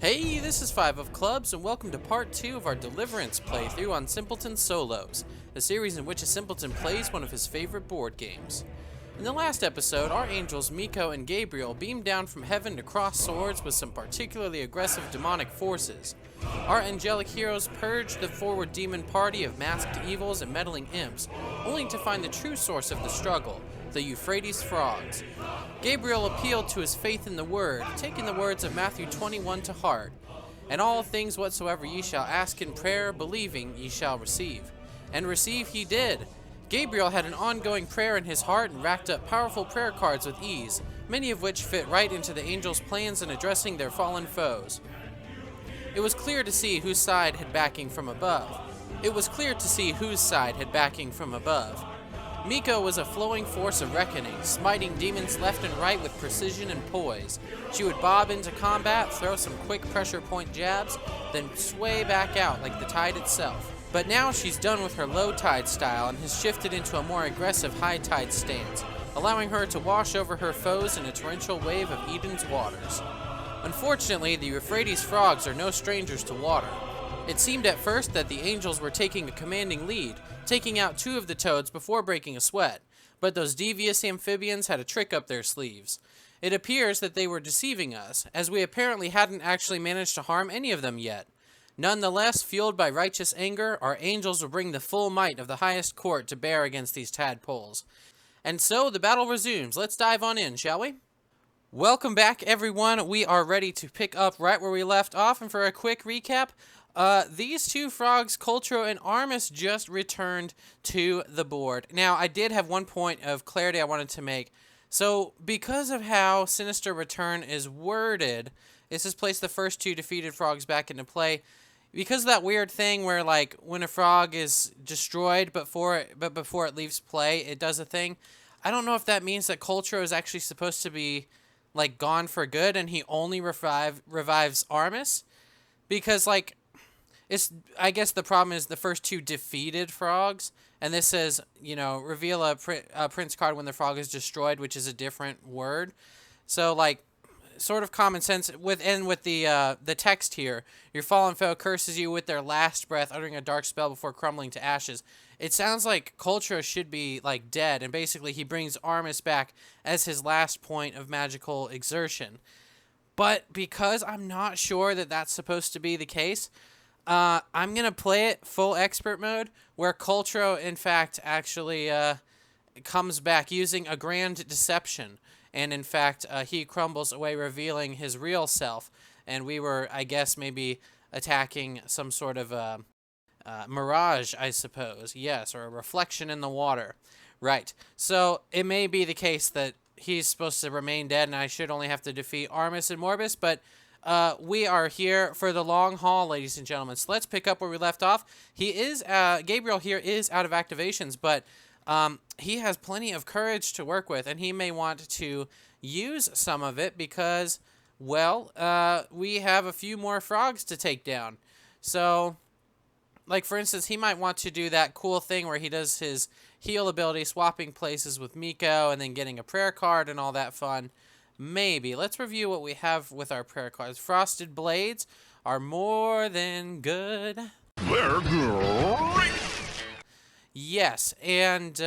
Hey, this is 5 of Clubs, and welcome to part 2 of our Deliverance playthrough on Simpleton Solos, a series in which a simpleton plays one of his favorite board games. In the last episode, our angels Mikko and Gabriel beamed down from heaven to cross swords with some particularly aggressive demonic forces. Our angelic heroes purged the forward demon party of masked evils and meddling imps, only to find the true source of the struggle, the Euphrates Frogs. Gabriel appealed to his faith in the Word, taking the words of Matthew 21 to heart. And all things whatsoever ye shall ask in prayer, believing, ye shall receive. And receive he did. Gabriel had an ongoing prayer in his heart and racked up powerful prayer cards with ease, many of which fit right into the angels' plans in addressing their fallen foes. It was clear to see whose side had backing from above. Mikko was a flowing force of reckoning, smiting demons left and right with precision and poise. She would bob into combat, throw some quick pressure point jabs, then sway back out like the tide itself. But now she's done with her low tide style and has shifted into a more aggressive high tide stance, allowing her to wash over her foes in a torrential wave of Eden's waters. Unfortunately, the Euphrates Frogs are no strangers to water. It seemed at first that the angels were taking a commanding lead, taking out 2 of the toads before breaking a sweat, but those devious amphibians had a trick up their sleeves. It appears that they were deceiving us, as we apparently hadn't actually managed to harm any of them yet. Nonetheless, fueled by righteous anger, our angels will bring the full might of the highest court to bear against these tadpoles. And so the battle resumes. Let's dive on in, shall we? Welcome back, everyone. We are ready to pick up right where we left off, and for a quick recap, these 2 frogs, Coltro and Armis, just returned to the board. Now, I did have one point of clarity I wanted to make. So, because of how Sinister Return is worded, this has placed the first 2 defeated frogs back into play. Because of that weird thing where, like, when a frog is destroyed, but before it leaves play, it does a thing. I don't know if that means that Coltro is actually supposed to be, like, gone for good, and he only revives Armis. Because, like, I guess the problem is the first 2 defeated frogs, and this says, you know, reveal a prince card when the frog is destroyed, which is a different word. So, like, sort of common sense within the text here. Your fallen foe curses you with their last breath, uttering a dark spell before crumbling to ashes. It sounds like Coltro should be, like, dead, and basically he brings Armis back as his last point of magical exertion. But because I'm not sure that that's supposed to be the case, I'm going to play it full expert mode, where Coltro, in fact, actually comes back using a grand deception. And, in fact, he crumbles away, revealing his real self. And we were, I guess, maybe attacking some sort of mirage, I suppose. Yes, or a reflection in the water. Right. So it may be the case that he's supposed to remain dead, and I should only have to defeat Armis and Morbus, but we are here for the long haul, ladies and gentlemen. So let's pick up where we left off. Gabriel here is out of activations, but he has plenty of courage to work with, and he may want to use some of it because, well, we have a few more frogs to take down. So, like, for instance, he might want to do that cool thing where he does his heal ability, swapping places with Mikko, and then getting a prayer card and all that fun. Maybe. Let's review what we have with our prayer cards. Frosted Blades are more than good. They're great! Yes, and,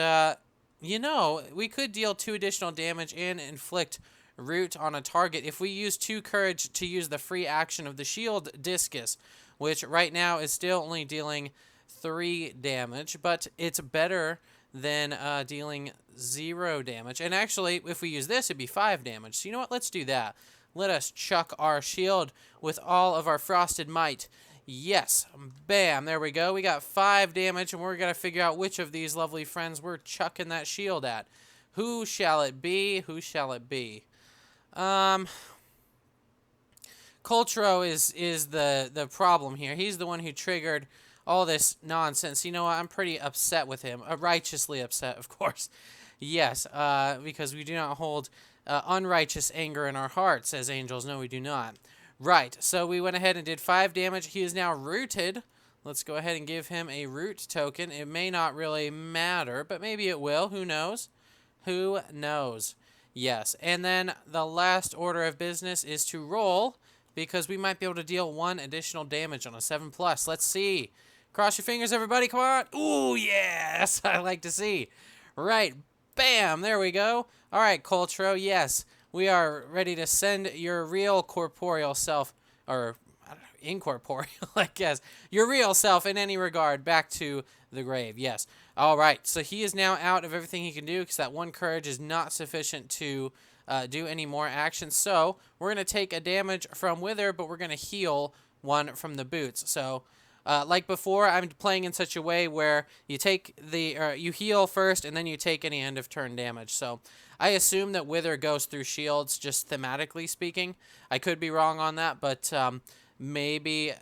you know, we could deal 2 additional damage and inflict root on a target if we use 2 courage to use the free action of the shield discus, which right now is still only dealing 3 damage, but it's better than dealing 0 damage. And actually, if we use this, it'd be 5 damage. So you know what? Let's do that. Let us chuck our shield with all of our frosted might. Yes. Bam. There we go. We got 5 damage, and we're going to figure out which of these lovely friends we're chucking that shield at. Who shall it be? Who shall it be? Coltro is the problem here. He's the one who triggered all this nonsense. You know what? I'm pretty upset with him. Righteously upset, of course. Yes, because we do not hold unrighteous anger in our hearts as angels. No, we do not. Right, so we went ahead and did 5 damage. He is now rooted. Let's go ahead and give him a root token. It may not really matter, but maybe it will. Who knows? Who knows? Yes, and then the last order of business is to roll because we might be able to deal 1 additional damage on a 7+. Let's see. Cross your fingers, everybody. Come on. Ooh, yes. I like to see. Right. Bam. There we go. All right, Coltro. Yes, we are ready to send your real corporeal self, or incorporeal, I guess, your real self in any regard, back to the grave. Yes. All right. So he is now out of everything he can do because that 1 courage is not sufficient to do any more action. So we're going to take a damage from Wither, but we're going to heal 1 from the boots. So like before, I'm playing in such a way where you take you heal first and then you take any end of turn damage. So I assume that Wither goes through shields, just thematically speaking. I could be wrong on that, but maybe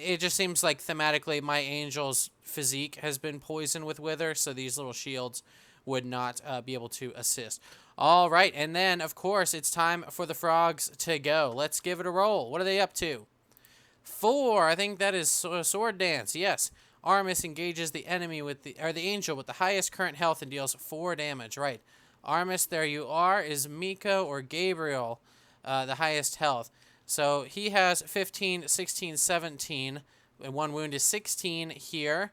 it just seems like thematically my angel's physique has been poisoned with Wither, so these little shields would not be able to assist. All right, and then, of course, it's time for the frogs to go. Let's give it a roll. What are they up to? 4. I think that is sword dance. Yes. Armis engages the enemy with the angel with the highest current health and deals 4 damage. Right. Armis, there you are. Is Mikko or Gabriel the highest health? So he has 15, 16, 17. And 1 wound is 16 here.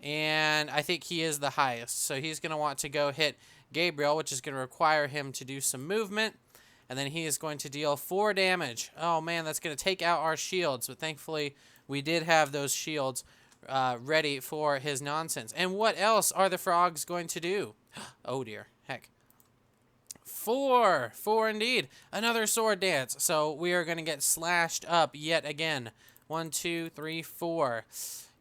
And I think he is the highest. So he's going to want to go hit Gabriel, which is going to require him to do some movement. And then he is going to deal 4 damage. Oh, man, that's going to take out our shields. But thankfully, we did have those shields ready for his nonsense. And what else are the frogs going to do? Oh, dear. Heck. 4. 4 indeed. Another sword dance. So we are going to get slashed up yet again. 1, 2, 3, 4.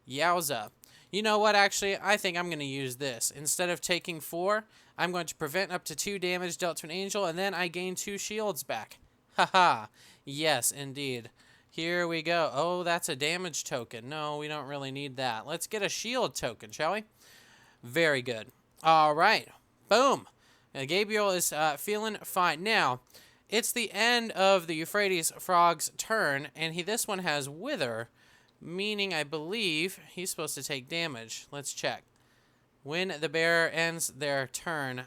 Yowza. You know what, actually? I think I'm going to use this. Instead of taking 4, I'm going to prevent up to 2 damage dealt to an angel, and then I gain 2 shields back. Haha. Yes, indeed. Here we go. Oh, that's a damage token. No, we don't really need that. Let's get a shield token, shall we? Very good. All right. Boom. Now, Gabriel is feeling fine. Now, it's the end of the Euphrates Frogs' turn, and this one has Wither, meaning I believe he's supposed to take damage. Let's check. When the bearer ends their turn,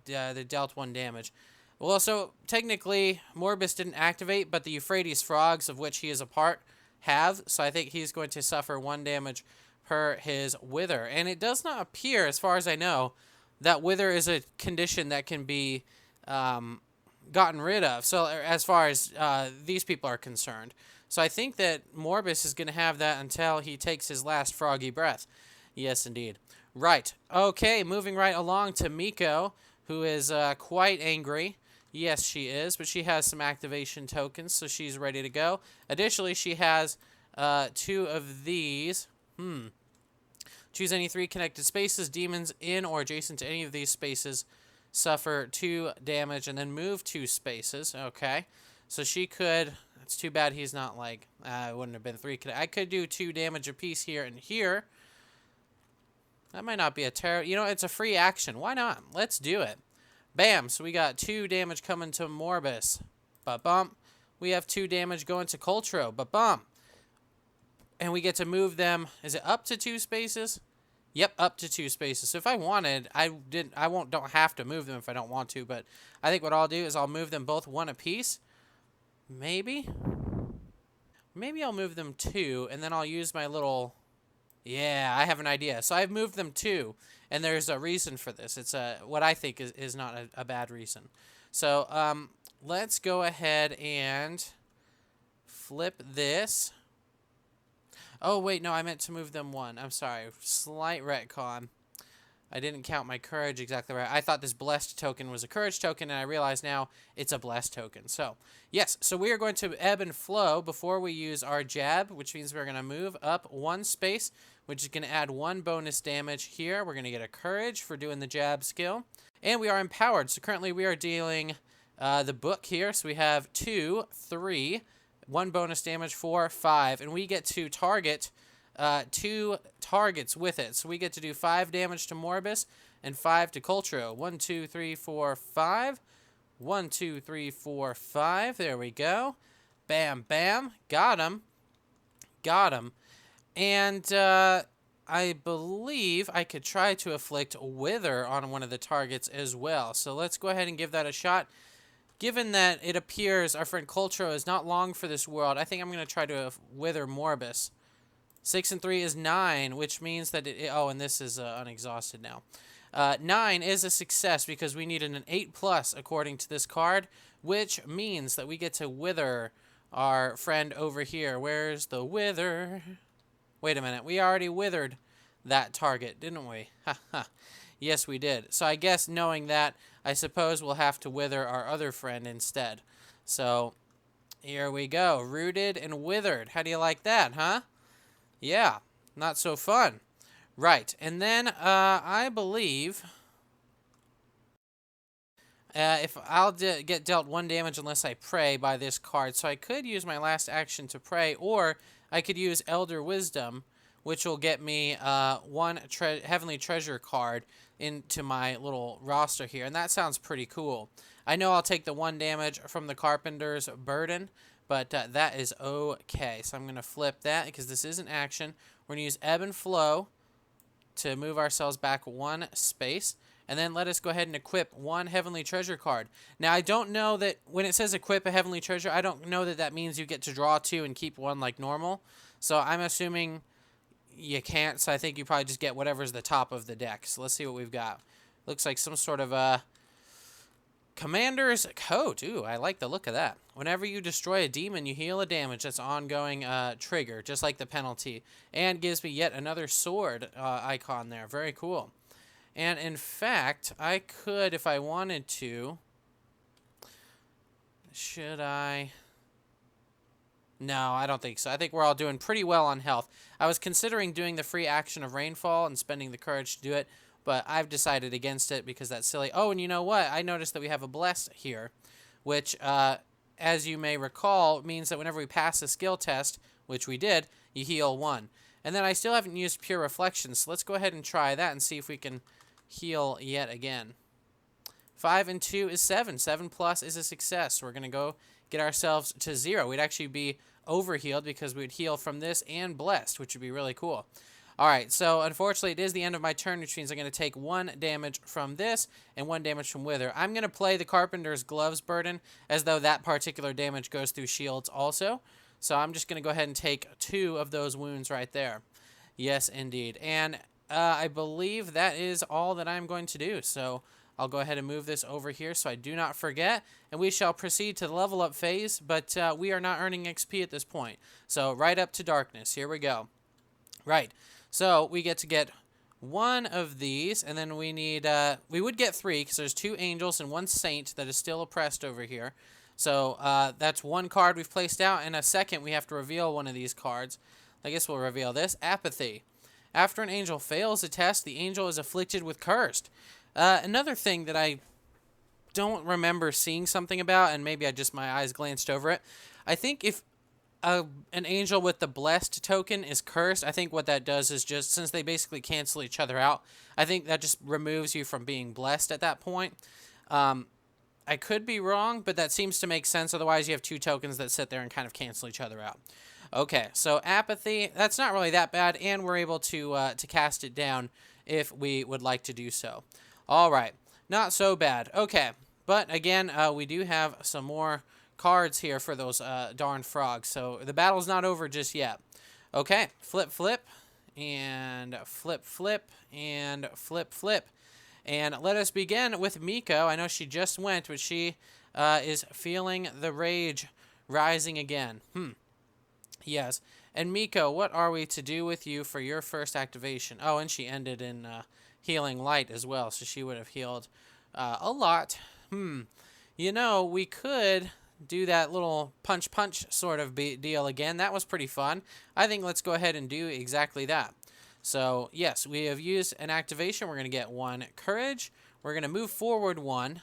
they dealt 1 damage. Well, so technically, Morbus didn't activate, but the Euphrates Frogs, of which he is a part, have. So I think he's going to suffer 1 damage per his Wither. And it does not appear, as far as I know, that Wither is a condition that can be gotten rid of. So as far as these people are concerned. So I think that Morbus is going to have that until he takes his last froggy breath. Yes, indeed. Right. Okay, moving right along to Mikko, who is quite angry. Yes, she is, but she has some activation tokens, so she's ready to go. Additionally, she has 2 of these. Choose any 3 connected spaces. Demons in or adjacent to any of these spaces suffer 2 damage and then move 2 spaces. Okay. So she could... It's too bad he's not like... it wouldn't have been 3. I could do 2 damage apiece here and here. That might not be a terror. You know, it's a free action. Why not? Let's do it. Bam. So we got 2 damage coming to Morbus. Ba-bump. We have 2 damage going to Coltro. Ba-bump. And we get to move them. Is it up to 2 spaces? Yep, up to 2 spaces. So if I wanted, don't have to move them if I don't want to, but I think what I'll do is I'll move them both 1 apiece. Maybe I'll move them 2, and then I'll use my little... Yeah, I have an idea. So I've moved them 2, and there's a reason for this. It's what I think is not a bad reason. So let's go ahead and flip this. Oh, wait, no, I meant to move them 1. I'm sorry. Slight retcon. I didn't count my courage exactly right. I thought this blessed token was a courage token, and I realize now it's a blessed token. So, yes, so we are going to ebb and flow before we use our jab, which means we're going to move up 1 space, which is going to add 1 bonus damage here. We're going to get a courage for doing the jab skill. And we are empowered. So currently we are dealing the book here. So we have 2, 3, 1 bonus damage, 4, 5. And we get to target 2 targets with it. So we get to do 5 damage to Morbus and 5 to Coltro. 1, 2, 3, 4, 5. 1, 2, 3, 4, 5. There we go. Bam, bam. Got him. Got him. And I believe I could try to afflict Wither on one of the targets as well. So let's go ahead and give that a shot. given that it appears our friend Coltro is not long for this world, I think I'm going to try to wither Morbus. 6 and 3 is 9, which means that oh, and this is unexhausted now. 9 is a success because we needed an 8+ according to this card, which means that we get to wither our friend over here. Where's the wither? Wait a minute. We already withered that target, didn't we? Haha. Yes, we did. So I guess knowing that, I suppose we'll have to wither our other friend instead. So here we go. Rooted and withered. How do you like that, huh? Yeah, not so fun. Right, and then I believe if I'll get dealt 1 damage unless I pray by this card, so I could use my last action to pray, or I could use Elder Wisdom, which will get me 1 Heavenly Treasure card into my little roster here, and that sounds pretty cool. I know I'll take the 1 damage from the Carpenter's Burden, but that is okay. So I'm going to flip that because this is an action. We're going to use Ebb and Flow to move ourselves back 1 space. And then let us go ahead and equip 1 Heavenly Treasure card. Now, I don't know that when it says equip a Heavenly Treasure, I don't know that that means you get to draw 2 and keep 1 like normal. So I'm assuming you can't. So I think you probably just get whatever's the top of the deck. So let's see what we've got. Looks like some sort of Commander's Coat. Ooh, I like the look of that. Whenever you destroy a demon, you heal a damage. That's ongoing trigger, just like the penalty. And gives me yet another sword icon there. Very cool. And in fact, I could, if I wanted to... Should I... No, I don't think so. I think we're all doing pretty well on health. I was considering doing the free action of Rainfall and spending the courage to do it, but I've decided against it because that's silly. Oh, and you know what? I noticed that we have a Blessed here, which, as you may recall, means that whenever we pass a skill test, which we did, you heal 1. And then I still haven't used Pure Reflection, so let's go ahead and try that and see if we can heal yet again. 5 and 2 is 7. 7+ is a success. We're going to go get ourselves to 0. We'd actually be overhealed because we'd heal from this and Blessed, which would be really cool. Alright, so unfortunately it is the end of my turn, which means I'm going to take 1 damage from this and 1 damage from Wither. I'm going to play the Carpenter's Gloves Burden as though that particular damage goes through shields also. So I'm just going to go ahead and take 2 of those wounds right there. Yes, indeed. And I believe that is all that I'm going to do. So I'll go ahead and move this over here so I do not forget. And we shall proceed to the level up phase, but we are not earning XP at this point. So right up to darkness. Here we go. Right. So we get to get 1 of these, and then we need, we would get 3 because there's 2 angels and 1 saint that is still oppressed over here. So that's 1 card we've placed out. In a second, we have to reveal 1 of these cards. I guess we'll reveal this. Apathy. After an angel fails a test, the angel is afflicted with cursed. Another thing that I don't remember seeing something about, and maybe my eyes glanced over it. I think if an angel with the blessed token is cursed, I think what that does is just, since they basically cancel each other out, I think that just removes you from being blessed at that point. I could be wrong, but that seems to make sense. Otherwise, you have 2 tokens that sit there and kind of cancel each other out. Okay, so apathy, that's not really that bad, and we're able to cast it down if we would like to do so. All right, not so bad. Okay, but again, we do have some more cards here for those darn frogs, so the battle's not over just yet. Okay, flip, flip, and flip, flip, and flip, flip. And let us begin with Mikko. I know she just went, but she is feeling the rage rising again. Yes. And Mikko, what are we to do with you for your first activation? Oh, and she ended in healing light as well, so she would have healed a lot. You know, we could do that little punch sort of deal again. That was pretty fun. I think let's go ahead and do exactly that. So, yes, we have used an activation. We're going to get 1 courage. We're going to move forward 1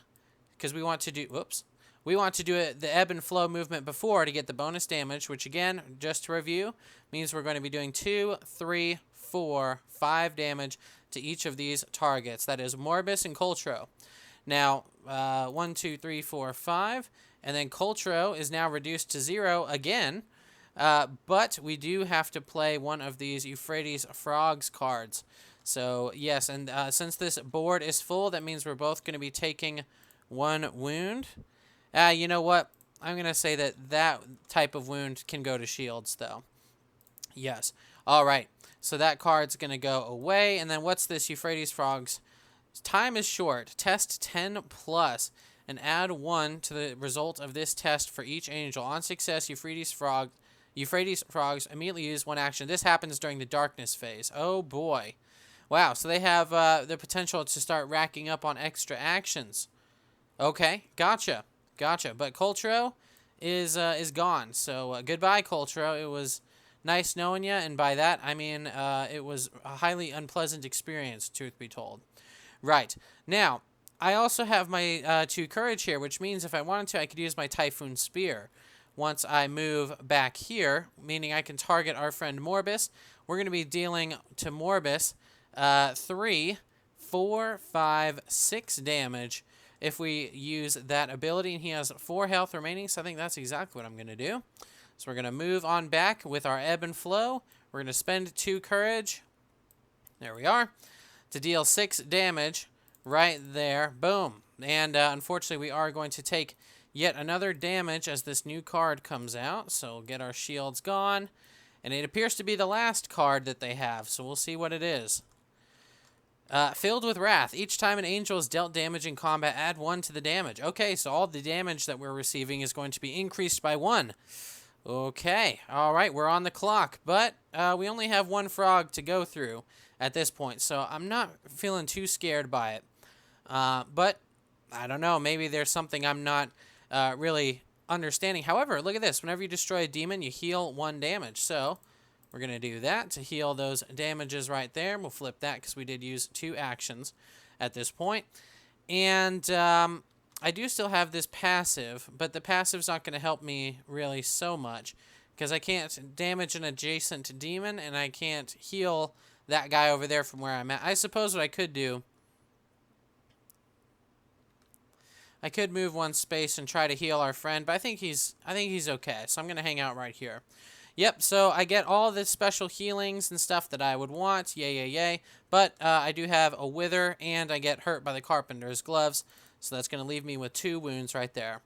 because we want to do, whoops. We want to do the ebb and flow movement before to get the bonus damage, which again, just to review, means we're going to be doing 2, 3, 4, 5 damage to each of these targets. That is Morbus and Coltro. Now, 1, 2, 3, 4, 5, and then Coltro is now reduced to 0 again, but we do have to play 1 of these Euphrates Frogs cards. So, yes, and since this board is full, that means we're both going to be taking 1 wound. You know what? I'm going to say that that type of wound can go to shields, though. Yes. All right. So that card's going to go away. And then what's this? Euphrates Frogs. Time is short. Test 10 plus and add 1 to the result of this test for each angel. On success, Euphrates Frogs immediately use 1 action. This happens during the darkness phase. Oh boy. Wow, so they have the potential to start racking up on extra actions. Okay, gotcha. Gotcha. But Coltro is gone. So goodbye, Coltro. It was nice knowing you, and by that I mean it was a highly unpleasant experience, truth be told. Right. Now, I also have my 2 courage here, which means if I wanted to, I could use my Typhoon Spear. Once I move back here, meaning I can target our friend Morbus, we're going to be dealing to Morbus 3, 4, 5, 6 damage if we use that ability, and he has 4 health remaining, so I think that's exactly what I'm going to do. So we're going to move on back with our ebb and flow. We're going to spend 2 courage. There we are. To deal 6 damage right there. Boom. And unfortunately, we are going to take yet another damage as this new card comes out. So we'll get our shields gone. And it appears to be the last card that they have, so we'll see what it is. Filled with Wrath. Each time an angel is dealt damage in combat, add 1 to the damage. Okay, so all the damage that we're receiving is going to be increased by 1. Okay, all right, we're on the clock, but we only have 1 frog to go through at this point, so I'm not feeling too scared by it. But I don't know, maybe there's something I'm not really understanding. However, look at this. Whenever you destroy a demon, you heal 1 damage, so we're going to do that to heal those damages right there. We'll flip that because we did use 2 actions at this point. And I do still have this passive, but the passive's not going to help me really so much because I can't damage an adjacent demon and I can't heal that guy over there from where I'm at. I suppose what I could do, I could move 1 space and try to heal our friend, but I think he's okay. So I'm going to hang out right here. Yep, so I get all the special healings and stuff that I would want. Yay, yay, yay. But I do have a wither, and I get hurt by the carpenter's gloves. So that's going to leave me with 2 wounds right there.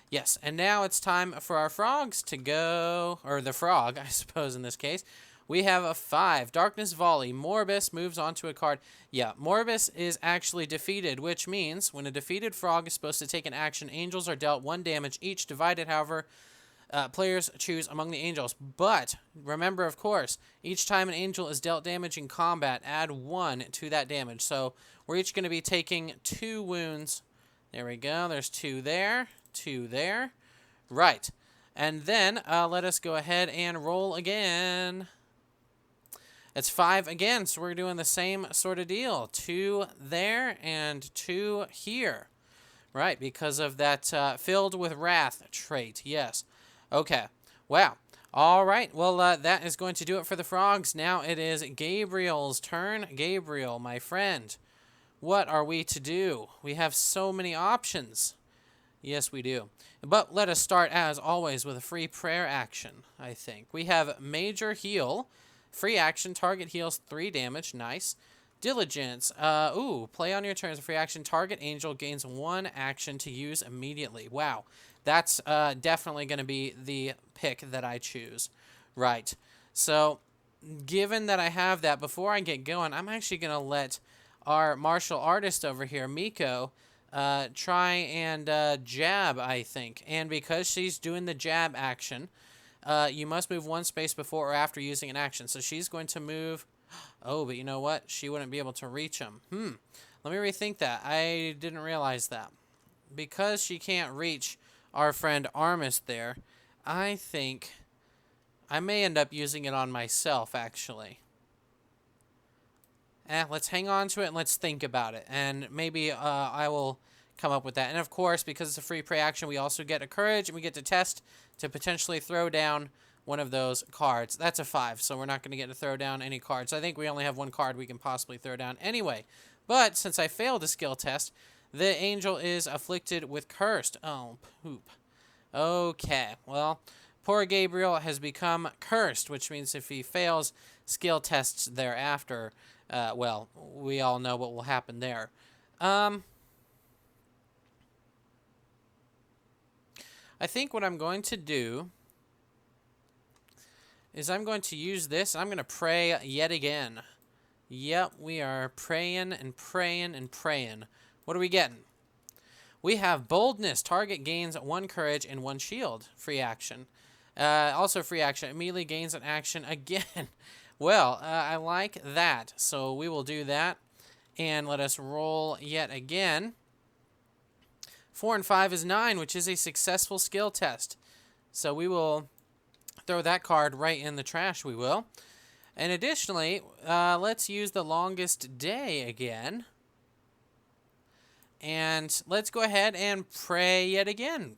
Yes, and now it's time for our frogs to go, or the frog, I suppose, in this case. We have a 5. Darkness Volley. Morbus moves on to a card. Yeah, Morbus is actually defeated, which means when a defeated frog is supposed to take an action, angels are dealt 1 damage each, divided however players choose among the angels. But remember, of course, each time an angel is dealt damage in combat, add 1 to that damage. So we're each going to be taking 2 wounds. There we go. There's 2 there, 2 there. Right. And then let us go ahead and roll again. It's 5 again, so we're doing the same sort of deal. 2 there and 2 here. Right, because of that filled with wrath trait. Yes. Okay. Wow. All right. Well, that is going to do it for the frogs. Now it is Gabriel's turn. Gabriel, my friend, what are we to do? We have so many options. Yes, we do. But let us start, as always, with a free prayer action, I think. We have Major Heal. Free action. Target heals 3 damage. Nice. Diligence. Play on your turn as a free action. Target angel gains 1 action to use immediately. Wow. That's definitely going to be the pick that I choose. Right. So, given that I have that, before I get going, I'm actually going to let our martial artist over here, Mikko, try and jab, I think. And because she's doing the jab action, you must move 1 space before or after using an action. So she's going to move... Oh, but you know what? She wouldn't be able to reach him. Let me rethink that. I didn't realize that. Because she can't reach our friend Armis there, I think I may end up using it on myself, actually. Let's hang on to it and let's think about it. And maybe I will come up with that. And of course, because it's a free prey action, we also get a courage and we get to test to potentially throw down one of those cards. That's a 5, so we're not going to get to throw down any cards. I think we only have 1 card we can possibly throw down anyway. But since I failed a skill test, the angel is afflicted with cursed. Oh, poop. Okay, well, poor Gabriel has become cursed, which means if he fails skill tests thereafter, well, we all know what will happen there. I think what I'm going to do is I'm going to use this. I'm going to pray yet again. Yep, we are praying and praying and praying. What are we getting? We have boldness. Target gains 1 courage and 1 shield. Free action. Also free action. Immediately gains an action again. Well, I like that. So we will do that. And let us roll yet again. 4 and 5 is 9, which is a successful skill test. So we will throw that card right in the trash, we will. And additionally, let's use the longest day again. And let's go ahead and pray yet again.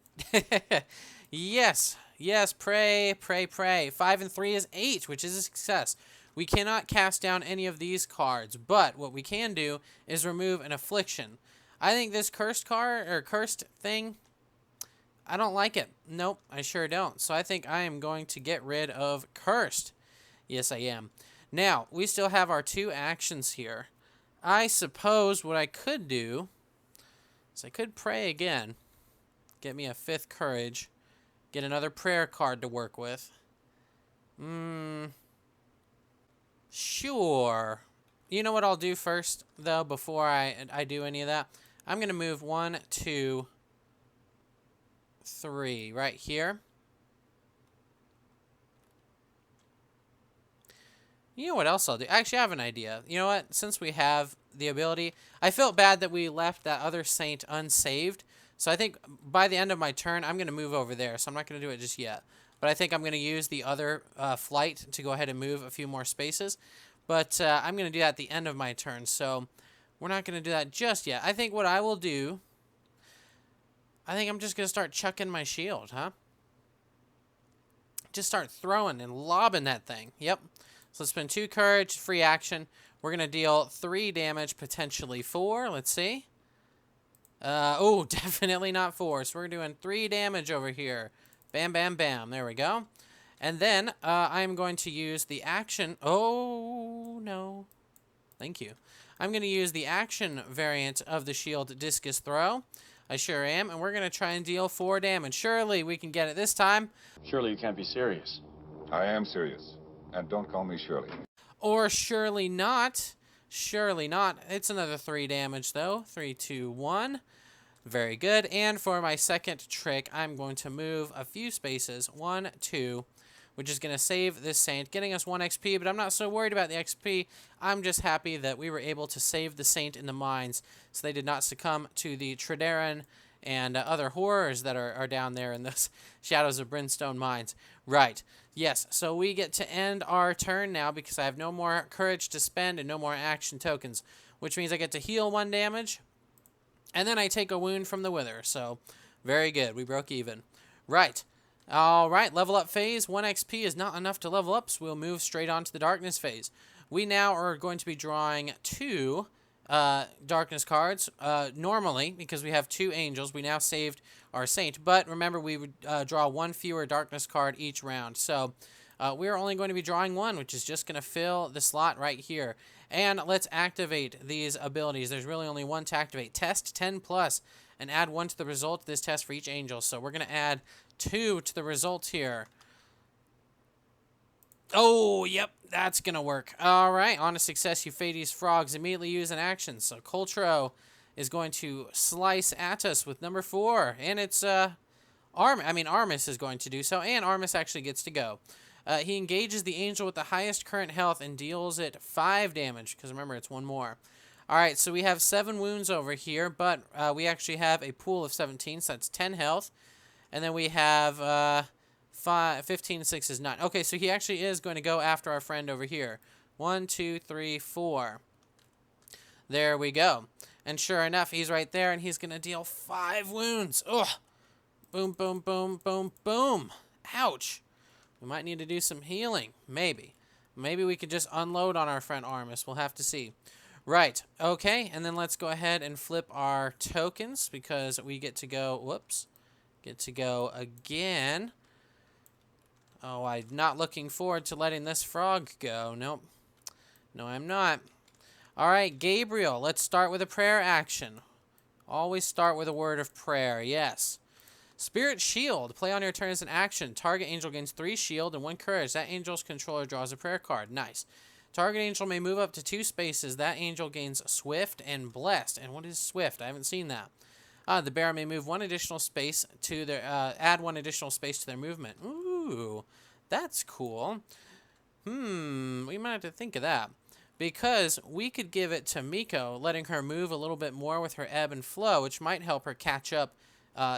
Yes, yes, pray, pray, pray. 5 and 3 is 8, which is a success. We cannot cast down any of these cards, but what we can do is remove an affliction. I think this cursed card, or cursed thing, I don't like it. Nope, I sure don't. So I think I am going to get rid of cursed. Yes, I am. Now, we still have our 2 actions here. I suppose what I could do is I could pray again. Get me a 5th courage. Get another prayer card to work with. Sure. You know what I'll do first, though, before I do any of that? I'm going to move 1, 2, 3 right here. You know what else I'll do? Actually, I have an idea. You know what? Since we have the ability, I felt bad that we left that other saint unsaved. So I think by the end of my turn, I'm going to move over there. So I'm not going to do it just yet. But I think I'm going to use the other flight to go ahead and move a few more spaces. But I'm going to do that at the end of my turn. So we're not going to do that just yet. I think what I will do, I think I'm just going to start chucking my shield, huh? Just start throwing and lobbing that thing. Yep. So let's spend 2 courage, free action. We're going to deal 3 damage, potentially 4. Let's see. Oh, definitely not 4. So we're doing 3 damage over here. Bam, bam, bam. There we go. And then I'm going to use the action. Oh, no. Thank you. I'm going to use the action variant of the shield discus throw. I sure am. And we're going to try and deal 4 damage. Surely we can get it this time. Surely you can't be serious. I am serious. And don't call me Shirley. Or surely not. Surely not. It's another 3 damage, though. 3, 2, 1. Very good. And for my second trick, I'm going to move a few spaces. 1, 2, which is going to save this saint, getting us 1 XP, but I'm not so worried about the XP. I'm just happy that we were able to save the saint in the mines so they did not succumb to the Tridaran and other horrors that are down there in those Shadows of Brimstone mines. Right. Yes, so we get to end our turn now because I have no more courage to spend and no more action tokens, which means I get to heal 1 damage. And then I take a wound from the Wither, so very good. We broke even. Right. All right, level up phase. 1 XP is not enough to level up, so we'll move straight on to the darkness phase. We now are going to be drawing 2 darkness cards. Normally, because we have 2 angels, we now saved our saint. But remember, we would draw 1 fewer darkness card each round. So we're only going to be drawing 1, which is just going to fill the slot right here. And let's activate these abilities. There's really only 1 to activate. Test 10 plus and add 1 to the result of this test for each angel. So we're going to add 2 to the result here. Oh, yep, that's going to work. All right, on a success, Euphrates Frogs immediately use an action. So Coltro is going to slice at us with number 4. And it's Armis is going to do so. And Armis actually gets to go. He engages the angel with the highest current health and deals it 5 damage, because remember, it's 1 more. All right, so we have 7 wounds over here, but we actually have a pool of 17, so that's 10 health. And then we have 15, 6 is 9. Okay, so he actually is going to go after our friend over here. 1, 2, 3, 4. There we go. And sure enough, he's right there, and he's going to deal 5 wounds. Ugh. Boom, boom, boom, boom, boom. Ouch. We might need to do some healing. Maybe. Maybe we could just unload on our friend Armis. We'll have to see. Right. Okay. And then let's go ahead and flip our tokens because we get to go. Whoops. Get to go again. Oh, I'm not looking forward to letting this frog go. Nope. No, I'm not. All right, Gabriel. Let's start with a prayer action. Always start with a word of prayer. Yes. Spirit Shield. Play on your turn as an action. Target angel gains 3 shield and 1 courage. That angel's controller draws a prayer card. Nice. Target angel may move up to 2 spaces. That angel gains Swift and Blessed. And what is Swift? I haven't seen that. The bearer may move 1 additional space to their, add 1 additional space to their movement. Ooh, that's cool. We might have to think of that. Because we could give it to Mikko, letting her move a little bit more with her ebb and flow, which might help her catch up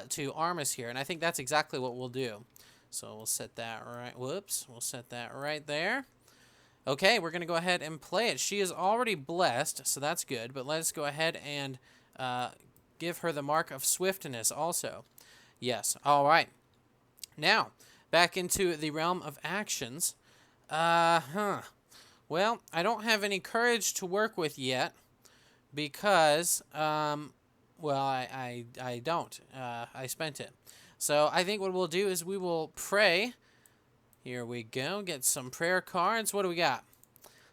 to Armis here. And I think that's exactly what we'll do. So we'll set that right. Whoops. We'll set that right there. Okay, we're going to go ahead and play it. She is already blessed, so that's good. But let's go ahead and give her the mark of swiftness also. Yes. All right. Now, back into the realm of actions. Well, I don't have any courage to work with yet because, well, I don't. I spent it. So I think what we'll do is we will pray. Here we go. Get some prayer cards. What do we got?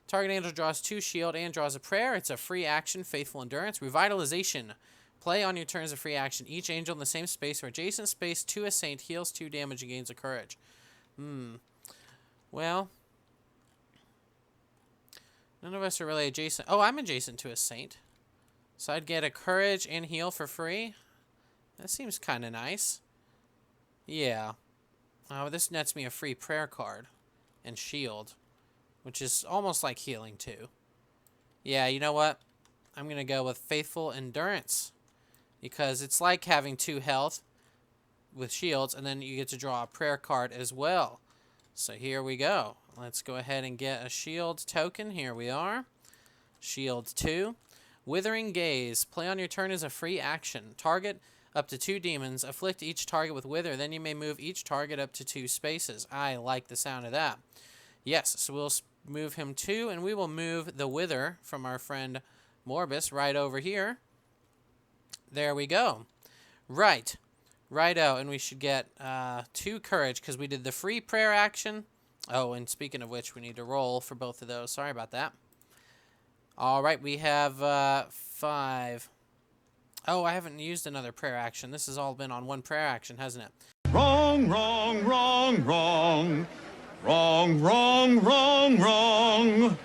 Target angel draws 2 shield and draws a prayer. It's a free action, faithful endurance. Revitalization. Play on your turn as a free action. Each angel in the same space or adjacent space to a saint heals 2 damage and gains a courage. Well, none of us are really adjacent. Oh, I'm adjacent to a saint. So I'd get a courage and heal for free. That seems kind of nice. Yeah. Oh, this nets me a free prayer card and shield, which is almost like healing too. Yeah, you know what? I'm going to go with faithful endurance because it's like having 2 health with shields, and then you get to draw a prayer card as well. So here we go. Let's go ahead and get a shield token. Here we are. Shield 2. Withering Gaze. Play on your turn as a free action. Target up to 2 demons. Afflict each target with Wither. Then you may move each target up to 2 spaces. I like the sound of that. Yes, so we'll move him 2, and we will move the Wither from our friend Morbus right over here. There we go. Right. Righto, and we should get 2 courage because we did the free prayer action. Oh, and speaking of which, we need to roll for both of those. Sorry about that. All right, we have 5. Oh, I haven't used another prayer action. This has all been on 1 prayer action, hasn't it? Wrong, wrong, wrong, wrong. Wrong, wrong, wrong, wrong.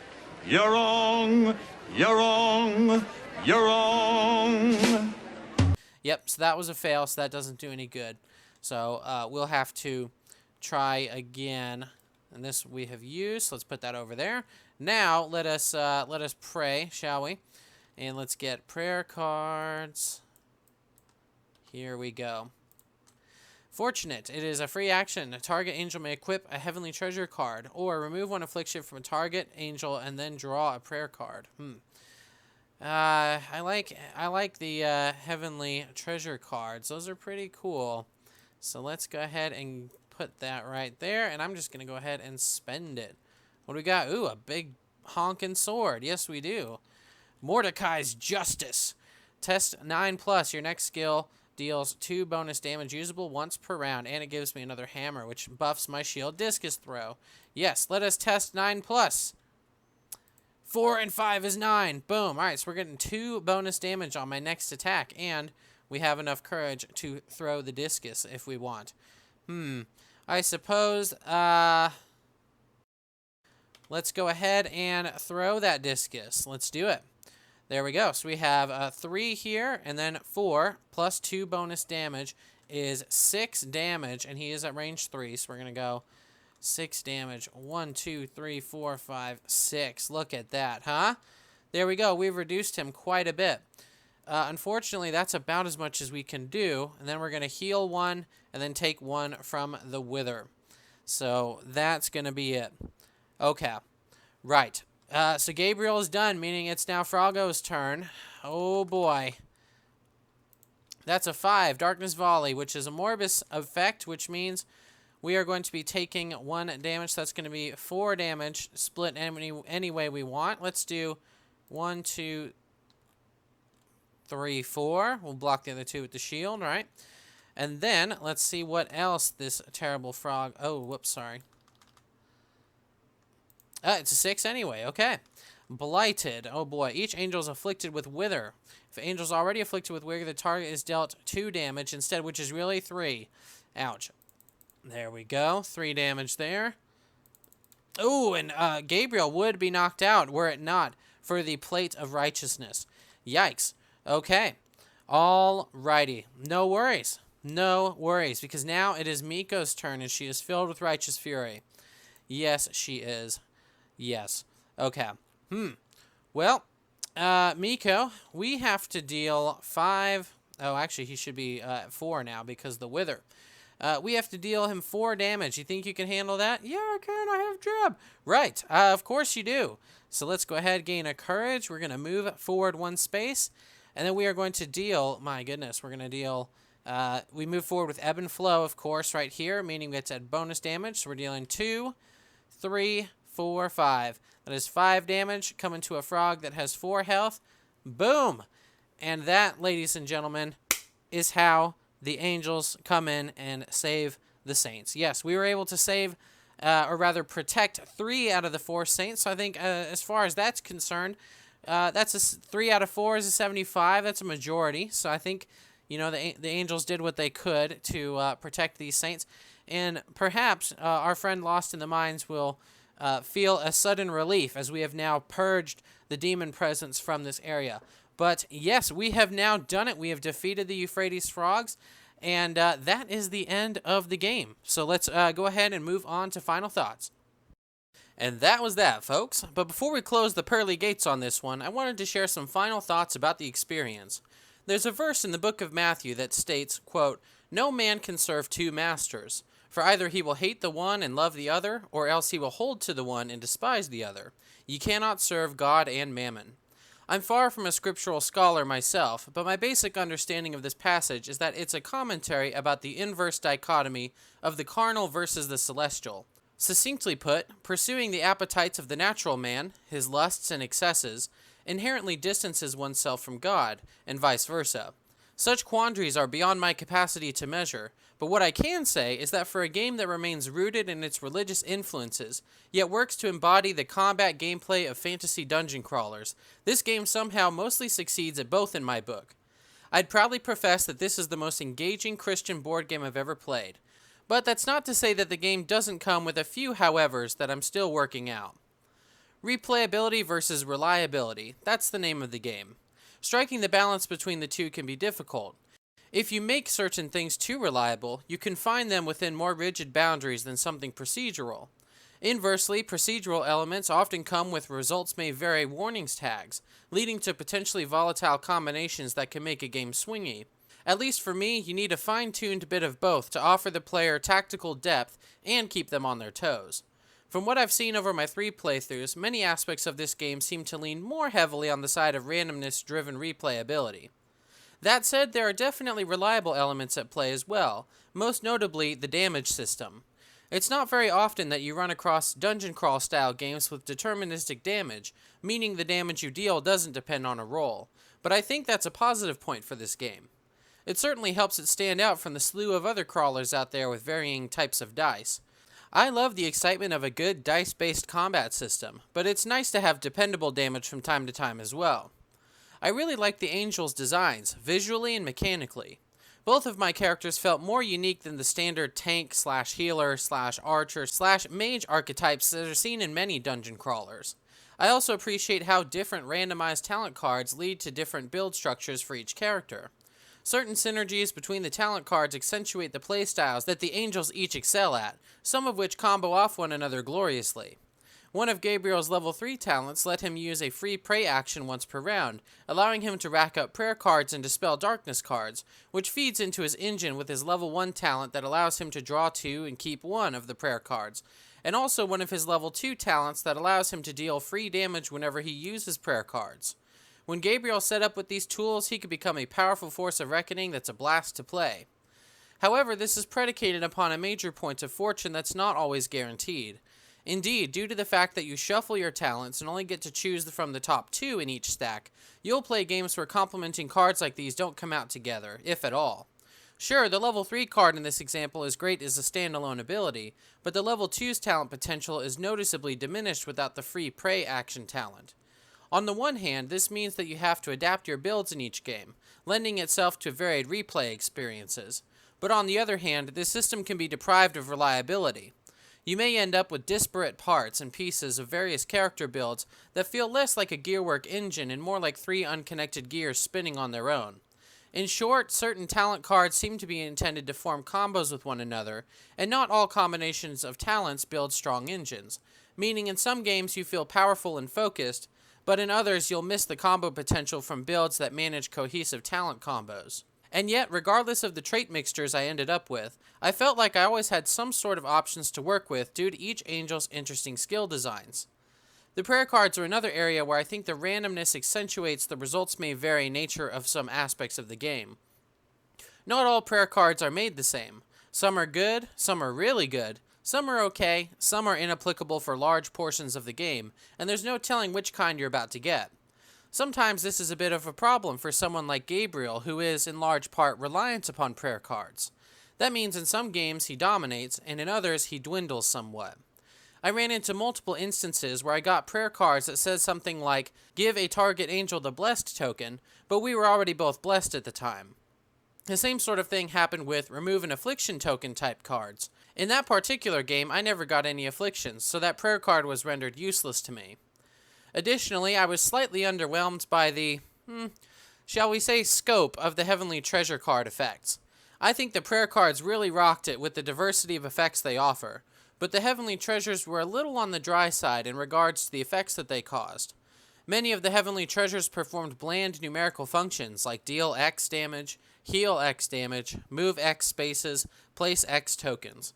You're wrong, you're wrong, you're wrong. Yep, so that was a fail, so that doesn't do any good. So we'll have to try again. And this we have used, so let's put that over there. Now let us pray, shall we? And let's get prayer cards. Here we go. Fortunate. It is a free action. A target angel may equip a heavenly treasure card, or remove 1 affliction from a target angel and then draw a prayer card. I like the heavenly treasure cards. Those are pretty cool. So let's go ahead and put that right there, and I'm just gonna go ahead and spend it. What do we got? Ooh, a big honking sword. Yes, we do. Mordecai's Justice. Test 9+. Your next skill deals 2 bonus damage usable once per round, and it gives me another hammer, which buffs my shield discus throw. Yes, let us test 9+. 4 and 5 is 9. Boom. All right, so we're getting 2 bonus damage on my next attack, and we have enough courage to throw the discus if we want. I suppose, let's go ahead and throw that discus. Let's do it. There we go. So we have 3 here, and then 4 plus 2 bonus damage is 6 damage, and he is at range 3, so we're going to go 6 damage. 1, 2, 3, 4, 5, 6. Look at that, huh? There we go. We've reduced him quite a bit. Unfortunately, that's about as much as we can do, and then we're going to heal 1 and then take 1 from the Wither. So that's going to be it. Okay. Right. So Gabriel is done, meaning it's now Froggo's turn. Oh, boy. That's a 5. Darkness Volley, which is a Morbus effect, which means we are going to be taking 1 damage. So that's going to be 4 damage, split any way we want. Let's do 1, 2, 3, 4. We'll block the other 2 with the shield, right? And then let's see what else this terrible frog... Oh, whoops, sorry. It's a 6 anyway. Okay. Blighted. Oh, boy. Each angel is afflicted with Wither. If Angel's already afflicted with Wigger, the target is dealt 2 damage instead, which is really 3. Ouch. There we go. 3 damage there. Ooh, and Gabriel would be knocked out were it not for the Plate of Righteousness. Yikes. Okay. Alrighty. No worries. No worries, because now it is Mikko's turn, and she is filled with righteous fury. Yes, she is. Yes. Okay. Well, Mikko, we have to deal 5... Oh, actually, he should be at 4 now because the Wither. We have to deal him 4 damage. You think you can handle that? Yeah, I can. I have jab. Right. Of course you do. So let's go ahead, gain a courage. We're going to move forward 1 space. And then we are going to deal... My goodness, we're going to deal... we move forward with ebb and flow, of course, right here, meaning it's at bonus damage. So we're dealing 2, 3, 4, 5. That is 5 damage coming to a frog that has 4 health. Boom! And that, ladies and gentlemen, is how the angels come in and save the saints. Yes, we were able to save, or rather protect 3 out of the 4 saints. So I think as far as that's concerned, that's 3 out of 4 is a 75. That's a majority. So I think, you know, the angels did what they could to protect these saints. And perhaps our friend Lost in the Mines will feel a sudden relief as we have now purged the demon presence from this area. But yes, we have now done it. We have defeated the Euphrates Frogs, and that is the end of the game. So let's go ahead and move on to final thoughts. And that was that, folks. But before we close the pearly gates on this one, I wanted to share some final thoughts about the experience. There's a verse in the book of Matthew that states, quote, "No man can serve 2 masters, for either he will hate the one and love the other, or else he will hold to the one and despise the other. Ye cannot serve God and mammon." I'm far from a scriptural scholar myself, but my basic understanding of this passage is that it's a commentary about the inverse dichotomy of the carnal versus the celestial. Succinctly put, pursuing the appetites of the natural man, his lusts and excesses, inherently distances oneself from God, and vice versa. Such quandaries are beyond my capacity to measure, but what I can say is that for a game that remains rooted in its religious influences, yet works to embody the combat gameplay of fantasy dungeon crawlers, this game somehow mostly succeeds at both in my book. I'd proudly profess that this is the most engaging Christian board game I've ever played, but that's not to say that the game doesn't come with a few howevers that I'm still working out. Replayability versus reliability, that's the name of the game. Striking the balance between the two can be difficult. If you make certain things too reliable, you confine them within more rigid boundaries than something procedural. Inversely, procedural elements often come with results may vary warnings tags, leading to potentially volatile combinations that can make a game swingy. At least for me, you need a fine-tuned bit of both to offer the player tactical depth and keep them on their toes. From what I've seen over my 3 playthroughs, many aspects of this game seem to lean more heavily on the side of randomness-driven replayability. That said, there are definitely reliable elements at play as well, most notably the damage system. It's not very often that you run across dungeon crawl style games with deterministic damage, meaning the damage you deal doesn't depend on a roll, but I think that's a positive point for this game. It certainly helps it stand out from the slew of other crawlers out there with varying types of dice. I love the excitement of a good dice-based combat system, but it's nice to have dependable damage from time to time as well. I really like the angels' designs, visually and mechanically. Both of my characters felt more unique than the standard tank/healer/archer/mage archetypes that are seen in many dungeon crawlers. I also appreciate how different randomized talent cards lead to different build structures for each character. Certain synergies between the talent cards accentuate the playstyles that the angels each excel at, some of which combo off one another gloriously. One of Gabriel's level 3 talents let him use a free pray action once per round, allowing him to rack up prayer cards and dispel darkness cards, which feeds into his engine with his level 1 talent that allows him to draw 2 and keep 1 of the prayer cards, and also one of his level 2 talents that allows him to deal free damage whenever he uses prayer cards. When Gabriel set up with these tools, he could become a powerful force of reckoning that's a blast to play. However, this is predicated upon a major point of fortune that's not always guaranteed. Indeed, due to the fact that you shuffle your talents and only get to choose from the top 2 in each stack, you'll play games where complementing cards like these don't come out together, if at all. Sure, the level 3 card in this example is great as a standalone ability, but the level 2's talent potential is noticeably diminished without the free pray action talent. On the one hand, this means that you have to adapt your builds in each game, lending itself to varied replay experiences. But on the other hand, this system can be deprived of reliability. You may end up with disparate parts and pieces of various character builds that feel less like a gearwork engine and more like three unconnected gears spinning on their own. In short, certain talent cards seem to be intended to form combos with one another, and not all combinations of talents build strong engines, meaning in some games you feel powerful and focused, but in others you'll miss the combo potential from builds that manage cohesive talent combos. And yet, regardless of the trait mixtures I ended up with, I felt like I always had some sort of options to work with due to each angel's interesting skill designs. The prayer cards are another area where I think the randomness accentuates the results may vary nature of some aspects of the game. Not all prayer cards are made the same. Some are good, some are really good, some are okay, some are inapplicable for large portions of the game, and there's no telling which kind you're about to get. Sometimes this is a bit of a problem for someone like Gabriel, who is, in large part, reliant upon prayer cards. That means in some games he dominates, and in others he dwindles somewhat. I ran into multiple instances where I got prayer cards that said something like, give a target angel the blessed token, but we were already both blessed at the time. The same sort of thing happened with remove an affliction token type cards. In that particular game, I never got any afflictions, so that prayer card was rendered useless to me. Additionally, I was slightly underwhelmed by the, shall we say, scope of the Heavenly Treasure card effects. I think the prayer cards really rocked it with the diversity of effects they offer, but the Heavenly Treasures were a little on the dry side in regards to the effects that they caused. Many of the Heavenly Treasures performed bland numerical functions like deal X damage, heal X damage, move X spaces, place X tokens.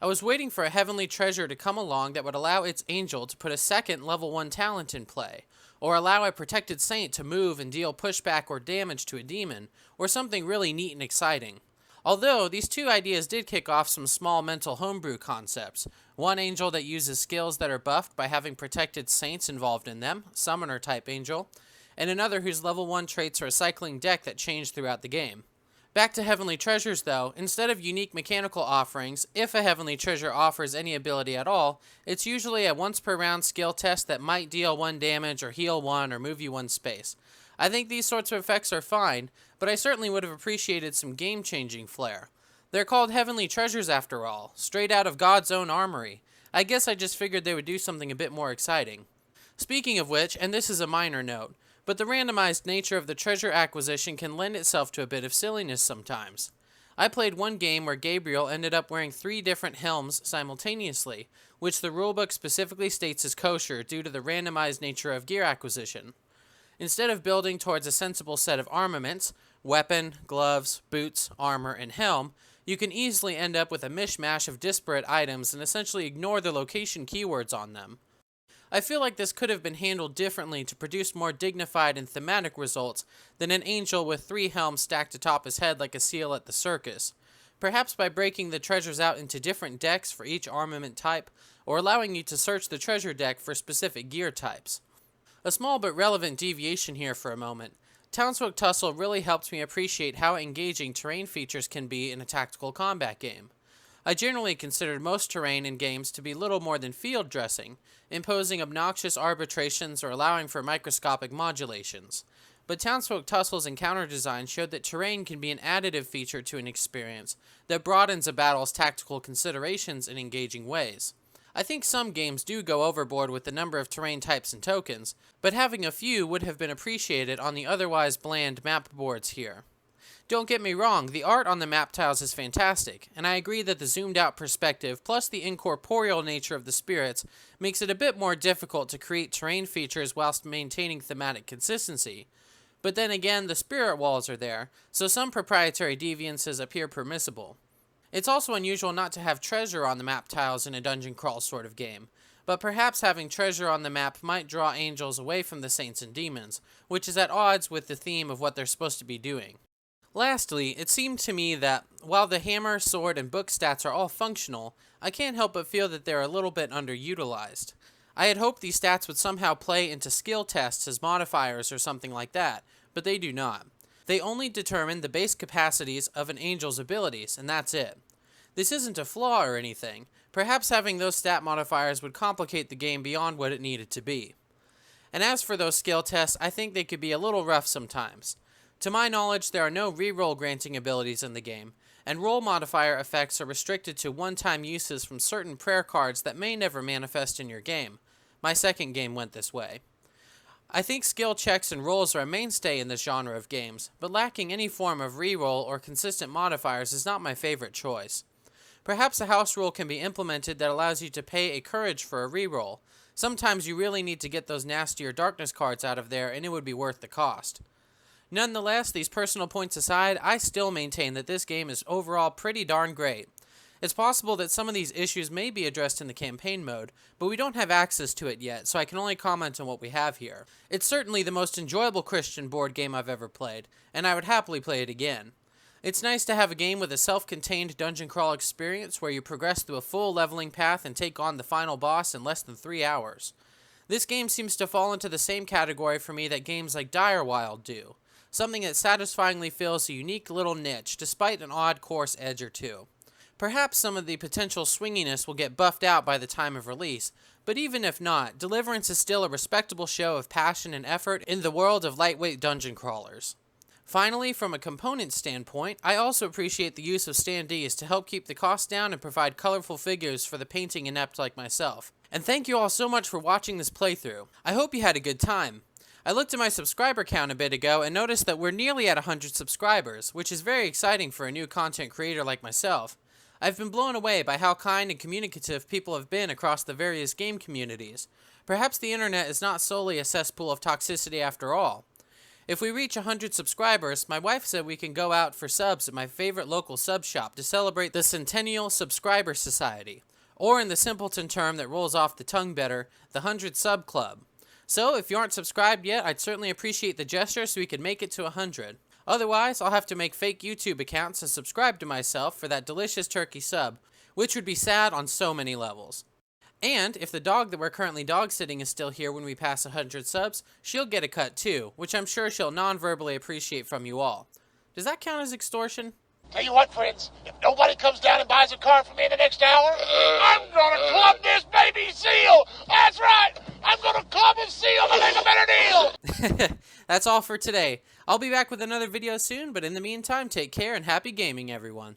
I was waiting for a Heavenly Treasure to come along that would allow its angel to put a second level 1 talent in play, or allow a protected saint to move and deal pushback or damage to a demon, or something really neat and exciting. Although, these two ideas did kick off some small mental homebrew concepts. One angel that uses skills that are buffed by having protected saints involved in them, summoner type angel, and another whose level 1 traits are a cycling deck that changed throughout the game. Back to Heavenly Treasures though, instead of unique mechanical offerings, if a Heavenly Treasure offers any ability at all, it's usually a once per round skill test that might deal 1 damage or heal 1 or move you 1 space. I think these sorts of effects are fine, but I certainly would have appreciated some game-changing flair. They're called Heavenly Treasures after all, straight out of God's own armory. I guess I just figured they would do something a bit more exciting. Speaking of which, and this is a minor note, but the randomized nature of the treasure acquisition can lend itself to a bit of silliness sometimes. I played one game where Gabriel ended up wearing 3 different helms simultaneously, which the rulebook specifically states is kosher due to the randomized nature of gear acquisition. Instead of building towards a sensible set of armaments, weapon, gloves, boots, armor, and helm, you can easily end up with a mishmash of disparate items and essentially ignore the location keywords on them. I feel like this could have been handled differently to produce more dignified and thematic results than an angel with 3 helms stacked atop his head like a seal at the circus. Perhaps by breaking the treasures out into different decks for each armament type, or allowing you to search the treasure deck for specific gear types. A small but relevant deviation here for a moment. Townsfolk Tussle really helped me appreciate how engaging terrain features can be in a tactical combat game. I generally considered most terrain in games to be little more than field dressing, imposing obnoxious arbitrations or allowing for microscopic modulations. But Townsfolk Tussle's encounter design showed that terrain can be an additive feature to an experience that broadens a battle's tactical considerations in engaging ways. I think some games do go overboard with the number of terrain types and tokens, but having a few would have been appreciated on the otherwise bland map boards here. Don't get me wrong, the art on the map tiles is fantastic, and I agree that the zoomed out perspective plus the incorporeal nature of the spirits makes it a bit more difficult to create terrain features whilst maintaining thematic consistency. But then again, the spirit walls are there, so some proprietary deviances appear permissible. It's also unusual not to have treasure on the map tiles in a dungeon crawl sort of game, but perhaps having treasure on the map might draw angels away from the saints and demons, which is at odds with the theme of what they're supposed to be doing. Lastly, it seemed to me that, while the hammer, sword, and book stats are all functional, I can't help but feel that they're a little bit underutilized. I had hoped these stats would somehow play into skill tests as modifiers or something like that, but they do not. They only determine the base capacities of an angel's abilities, and that's it. This isn't a flaw or anything. Perhaps having those stat modifiers would complicate the game beyond what it needed to be. And as for those skill tests, I think they could be a little rough sometimes. To my knowledge, there are no reroll granting abilities in the game, and roll modifier effects are restricted to one-time uses from certain prayer cards that may never manifest in your game. My second game went this way. I think skill checks and rolls are a mainstay in this genre of games, but lacking any form of reroll or consistent modifiers is not my favorite choice. Perhaps a house rule can be implemented that allows you to pay a courage for a reroll. Sometimes you really need to get those nastier darkness cards out of there, and it would be worth the cost. Nonetheless, these personal points aside, I still maintain that this game is overall pretty darn great. It's possible that some of these issues may be addressed in the campaign mode, but we don't have access to it yet, so I can only comment on what we have here. It's certainly the most enjoyable Christian board game I've ever played, and I would happily play it again. It's nice to have a game with a self-contained dungeon crawl experience where you progress through a full leveling path and take on the final boss in less than 3 hours. This game seems to fall into the same category for me that games like Wild do. Something that satisfyingly fills a unique little niche, despite an odd course edge or two. Perhaps some of the potential swinginess will get buffed out by the time of release, but even if not, Deliverance is still a respectable show of passion and effort in the world of lightweight dungeon crawlers. Finally, from a component standpoint, I also appreciate the use of standees to help keep the cost down and provide colorful figures for the painting inept like myself. And thank you all so much for watching this playthrough. I hope you had a good time. I looked at my subscriber count a bit ago and noticed that we're nearly at 100 subscribers, which is very exciting for a new content creator like myself. I've been blown away by how kind and communicative people have been across the various game communities. Perhaps the internet is not solely a cesspool of toxicity after all. If we reach 100 subscribers, my wife said we can go out for subs at my favorite local sub shop to celebrate the Centennial Subscriber Society, or in the simpleton term that rolls off the tongue better, the 100 Sub Club. So, if you aren't subscribed yet, I'd certainly appreciate the gesture so we can make it to 100. Otherwise, I'll have to make fake YouTube accounts and subscribe to myself for that delicious turkey sub, which would be sad on so many levels. And, if the dog that we're currently dog-sitting is still here when we pass 100 subs, she'll get a cut too, which I'm sure she'll non-verbally appreciate from you all. Does that count as extortion? Tell you what, friends, if nobody comes down and buys a car from me in the next hour, I'm gonna club this baby seal! That's right! I'm gonna club a seal to make a better deal! That's all for today. I'll be back with another video soon, but in the meantime, take care and happy gaming, everyone.